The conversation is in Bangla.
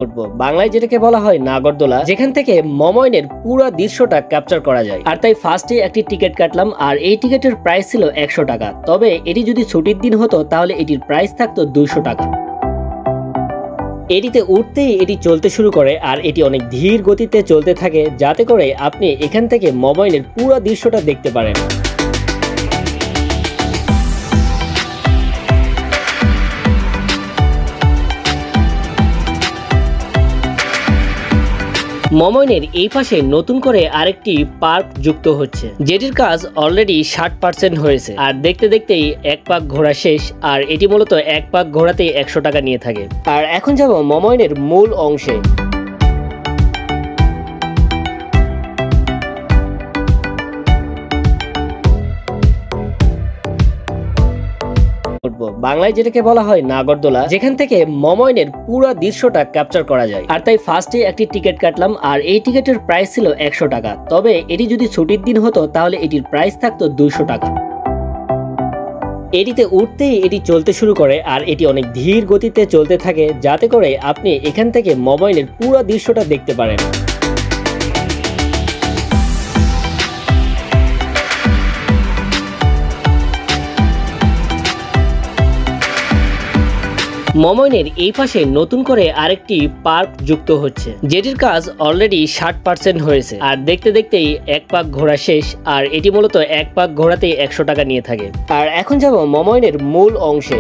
উঠবো বাংলায় যেটাকে বলা হয় নাগরদোলা, যেখান থেকে মমইনের পুরো দৃশ্যটা ক্যাপচার করা যায়। আর তাই ফার্স্টে একটি টিকিট কাটলাম, আর এই টিকিটের প্রাইস ছিল 100 টাকা। তবে এটি যদি ছুটির দিন হতো তাহলে এটির প্রাইস থাকতো 200 টাকা। এটিতে উঠতেই এটি চলতে শুরু করে, আর এটি অনেক ধীর গতিতে চলতে থাকে, যাতে করে আপনি এখান থেকে মমইনের পুরো দৃশ্যটা দেখতে পারেন। মমইনের এই পাশে নতুন করে আরেকটি পার্ক যুক্ত হচ্ছে, যেটির কাজ অলরেডি 60% হয়েছে। আর দেখতে দেখতেই এক পাক ঘোরা শেষ, আর এটি মূলত এক পাক ঘোরাতেই 100 টাকা নিয়ে থাকে। আর এখন যাব মমইনের মূল অংশে। বাংলায় যেটাকে বলা হয় নাগরদোলা, যেখান থেকে মমইনের পুরো দৃশ্যটা ক্যাপচার করা যায়। আর তাই ফার্স্টে একটি টিকিট কাটলাম, আর এই টিকিটের প্রাইস ছিল 100 টাকা। তবে এটি যদি ছুটির দিন হতো তাহলে এটির প্রাইস থাকতো 200 টাকা। এটিতে উঠতেই এটি চলতে শুরু করে, আর এটি অনেক ধীর গতিতে চলতে থাকে, যাতে করে আপনি এখান থেকে মমইনের পুরো দৃশ্যটা দেখতে পারেন। মমইনের এই পাশে নতুন করে আরেকটি পার্ক যুক্ত হচ্ছে, যেটির কাজ অলরেডি 60% হয়েছে। আর দেখতে দেখতেই এক পাক ঘোরা শেষ, আর এটি মূলত এক পাক ঘোরাতেই 100 টাকা নিয়ে থাকে। আর এখন যাব মমইনের মূল অংশে।